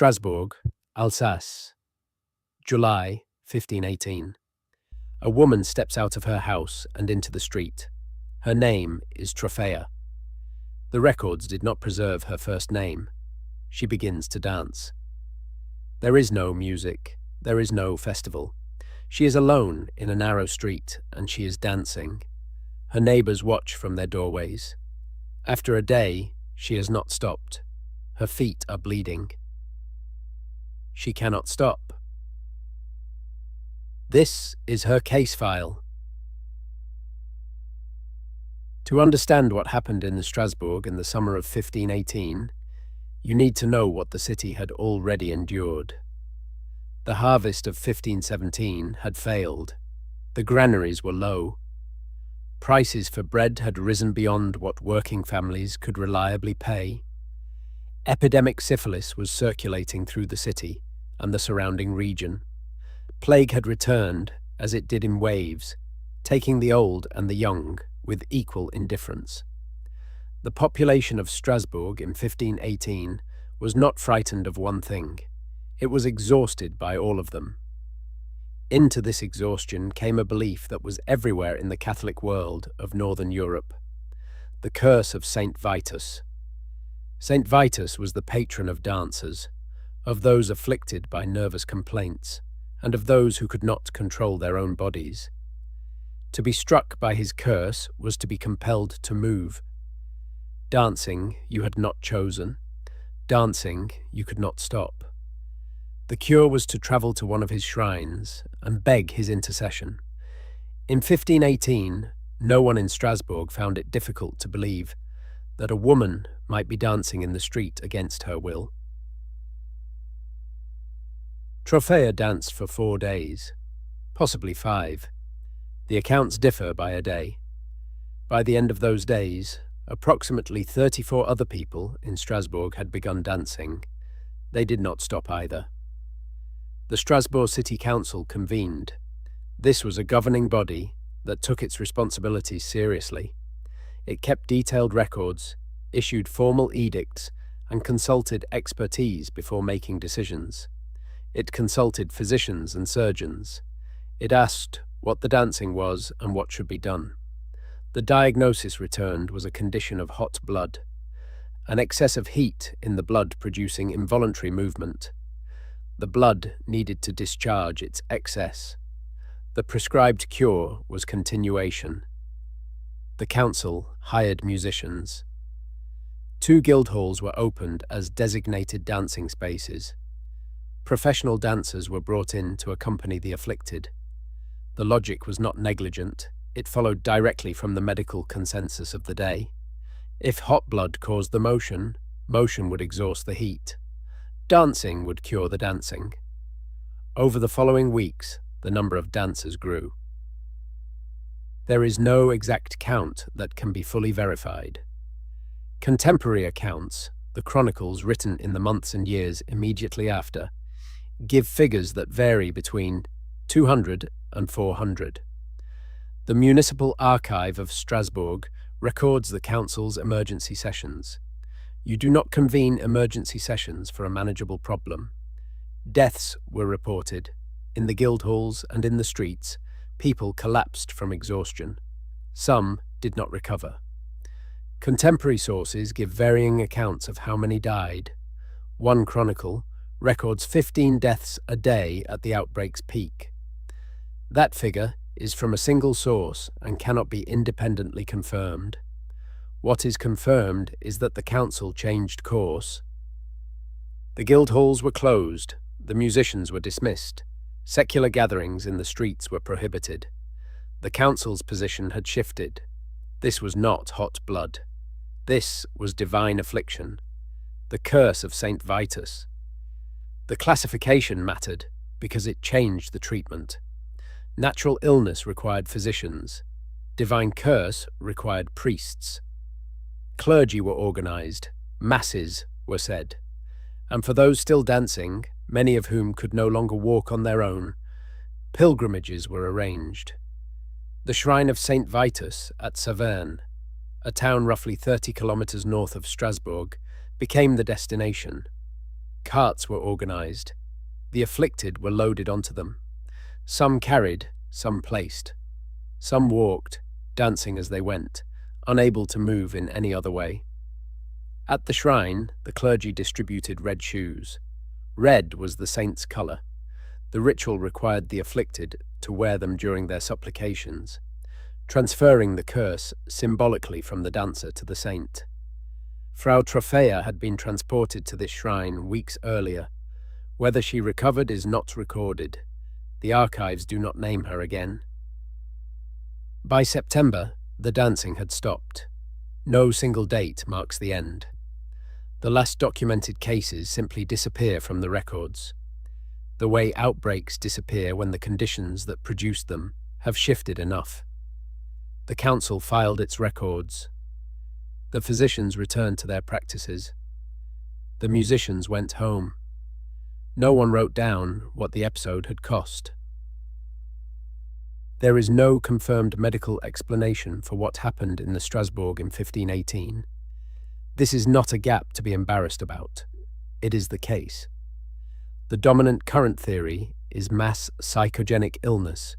Strasbourg, Alsace, July 1518. A woman steps out of her house and into the street. Her name is Troffea. The records did not preserve her first name. She begins to dance. There is no music. There is no festival. She is alone in a narrow street, and she is dancing. Her neighbors watch from their doorways. After a day, she has not stopped. Her feet are bleeding. She cannot stop. This is her case file. To understand what happened in Strasbourg in the summer of 1518, you need to know what the city had already endured. The harvest of 1517 had failed. The granaries were low. Prices for bread had risen beyond what working families could reliably pay. Epidemic syphilis was circulating through the city and the surrounding region. Plague had returned, as it did in waves, taking the old and the young with equal indifference. The population of Strasbourg in 1518 was not frightened of one thing. It was exhausted by all of them. Into this exhaustion came a belief that was everywhere in the Catholic world of Northern Europe: the curse of Saint Vitus. Saint Vitus was the patron of dancers, of those afflicted by nervous complaints, and of those who could not control their own bodies. To be struck by his curse was to be compelled to move. Dancing you had not chosen. Dancing you could not stop. The cure was to travel to one of his shrines and beg his intercession. In 1518, no one in Strasbourg found it difficult to believe that a woman might be dancing in the street against her will. Troffea danced for 4 days, possibly 5. The accounts differ by a day. By the end of those days, approximately 34 other people in Strasbourg had begun dancing. They did not stop either. The Strasbourg City Council convened. This was a governing body that took its responsibilities seriously. It kept detailed records, issued formal edicts, and consulted expertise before making decisions. It consulted physicians and surgeons. It asked what the dancing was and what should be done. The diagnosis returned was a condition of hot blood, an excess of heat in the blood producing involuntary movement. The blood needed to discharge its excess. The prescribed cure was continuation. The council hired musicians. 2 guild halls were opened as designated dancing spaces. Professional dancers were brought in to accompany the afflicted. The logic was not negligent. It followed directly from the medical consensus of the day. If hot blood caused the motion, motion would exhaust the heat. Dancing would cure the dancing. Over the following weeks, the number of dancers grew. There is no exact count that can be fully verified. Contemporary accounts, the chronicles written in the months and years immediately after, give figures that vary between 200 and 400. The Municipal Archive of Strasbourg records the council's emergency sessions. You do not convene emergency sessions for a manageable problem. Deaths were reported. In the guild halls and in the streets, people collapsed from exhaustion. Some did not recover. Contemporary sources give varying accounts of how many died. One chronicle records 15 deaths a day at the outbreak's peak. That figure is from a single source and cannot be independently confirmed. What is confirmed is that the council changed course. The guild halls were closed, the musicians were dismissed, secular gatherings in the streets were prohibited. The council's position had shifted. This was not hot blood. This was divine affliction, the curse of Saint Vitus. The classification mattered because it changed the treatment. Natural illness required physicians. Divine curse required priests. Clergy were organized, masses were said, and for those still dancing, many of whom could no longer walk on their own, pilgrimages were arranged. The shrine of Saint Vitus at Saverne, a town roughly 30 kilometers north of Strasbourg, became the destination. Carts were organized. The afflicted were loaded onto them. Some carried, some placed. Some walked, dancing as they went, unable to move in any other way. At the shrine, the clergy distributed red shoes. Red was the saint's colour. The ritual required the afflicted to wear them during their supplications, transferring the curse symbolically from the dancer to the saint. Frau Troffea had been transported to this shrine weeks earlier. Whether she recovered is not recorded. The archives do not name her again. By September, the dancing had stopped. No single date marks the end. The last documented cases simply disappear from the records. The way outbreaks disappear when the conditions that produced them have shifted enough. The council filed its records. The physicians returned to their practices. The musicians went home. No one wrote down what the episode had cost. There is no confirmed medical explanation for what happened in the Strasbourg in 1518. This is not a gap to be embarrassed about. It is the case. The dominant current theory is mass psychogenic illness,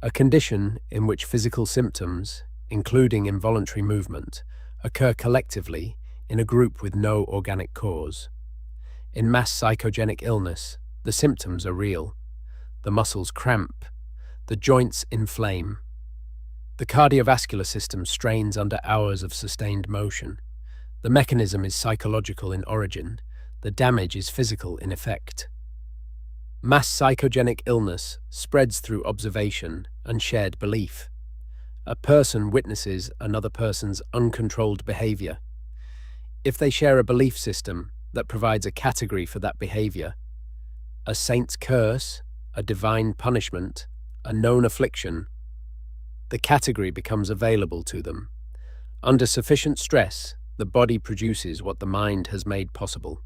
a condition in which physical symptoms, including involuntary movement, occur collectively in a group with no organic cause. In mass psychogenic illness, the symptoms are real. The muscles cramp, the joints inflame. The cardiovascular system strains under hours of sustained motion. The mechanism is psychological in origin. The damage is physical in effect. Mass psychogenic illness spreads through observation and shared belief. A person witnesses another person's uncontrolled behavior. If they share a belief system that provides a category for that behavior, a saint's curse, a divine punishment, a known affliction, the category becomes available to them. Under sufficient stress, the body produces what the mind has made possible.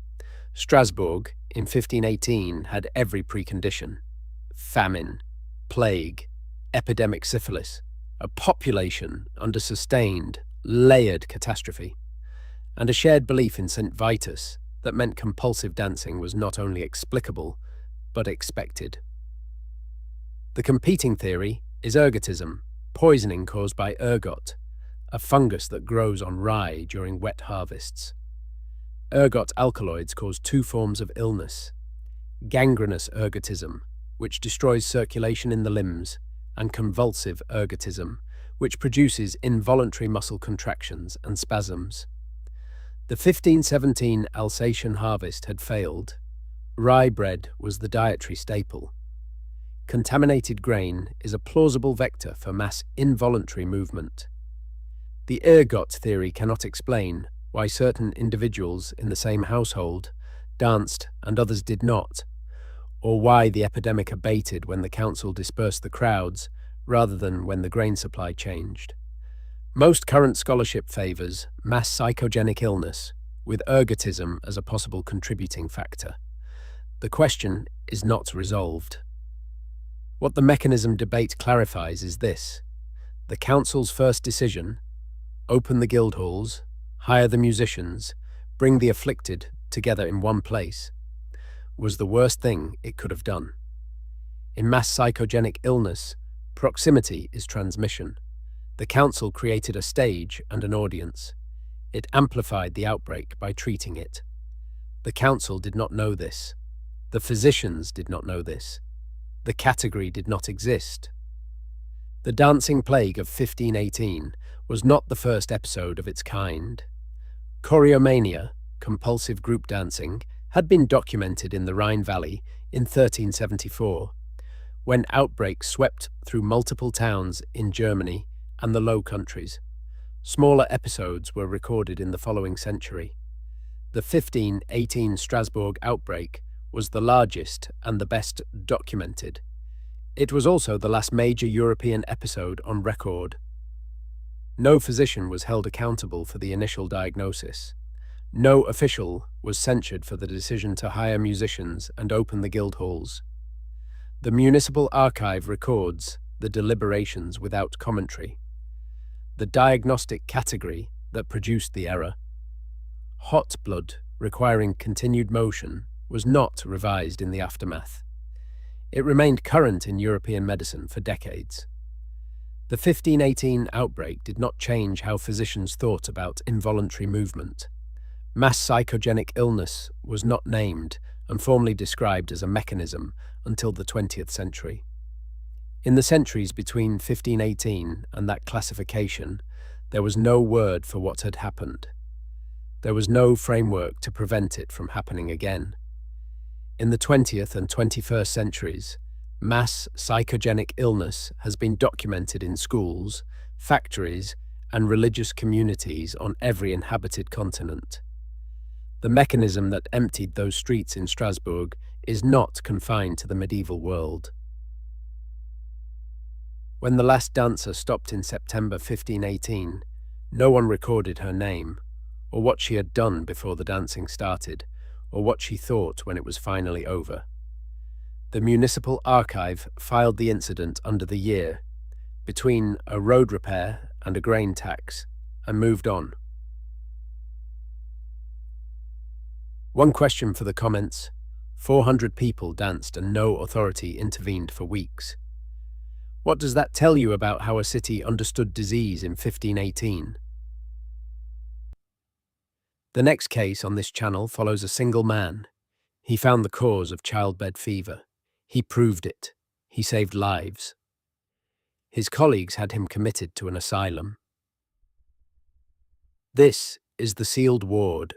Strasbourg, in 1518, had every precondition: famine, plague, epidemic syphilis, a population under sustained, layered catastrophe, and a shared belief in St. Vitus that meant compulsive dancing was not only explicable, but expected. The competing theory is ergotism, poisoning caused by ergot, a fungus that grows on rye during wet harvests. Ergot alkaloids cause two forms of illness: gangrenous ergotism, which destroys circulation in the limbs, and convulsive ergotism, which produces involuntary muscle contractions and spasms. The 1517 Alsatian harvest had failed. Rye bread was the dietary staple. Contaminated grain is a plausible vector for mass involuntary movement. The ergot theory cannot explain why certain individuals in the same household danced and others did not, or why the epidemic abated when the council dispersed the crowds rather than when the grain supply changed. Most current scholarship favours mass psychogenic illness, with ergotism as a possible contributing factor. The question is not resolved. What the mechanism debate clarifies is this: the council's first decision, open the guild halls, hire the musicians, bring the afflicted together in one place, was the worst thing it could have done. In mass psychogenic illness, proximity is transmission. The council created a stage and an audience. It amplified the outbreak by treating it. The council did not know this. The physicians did not know this. The category did not exist. The dancing plague of 1518 was not the first episode of its kind. Choreomania, compulsive group dancing, had been documented in the Rhine Valley in 1374, when outbreaks swept through multiple towns in Germany and the Low Countries. Smaller episodes were recorded in the following century. The 1518 Strasbourg outbreak was the largest and the best documented. It was also the last major European episode on record. No physician was held accountable for the initial diagnosis. No official was censured for the decision to hire musicians and open the guild halls. The municipal archive records the deliberations without commentary. The diagnostic category that produced the error: hot blood requiring continued motion was not revised in the aftermath. It remained current in European medicine for decades. The 1518 outbreak did not change how physicians thought about involuntary movement. Mass psychogenic illness was not named and formally described as a mechanism until the 20th century. In the centuries between 1518 and that classification, there was no word for what had happened. There was no framework to prevent it from happening again. In the 20th and 21st centuries, mass psychogenic illness has been documented in schools, factories, and religious communities on every inhabited continent. The mechanism that emptied those streets in Strasbourg is not confined to the medieval world. When the last dancer stopped in September 1518, no one recorded her name, or what she had done before the dancing started, or what she thought when it was finally over. The municipal archive filed the incident under the year, between a road repair and a grain tax, and moved on. One question for the comments: 400 people danced and no authority intervened for weeks. What does that tell you about how a city understood disease in 1518? The next case on this channel follows a single man. He found the cause of childbed fever. He proved it. He saved lives. His colleagues had him committed to an asylum. This is the sealed ward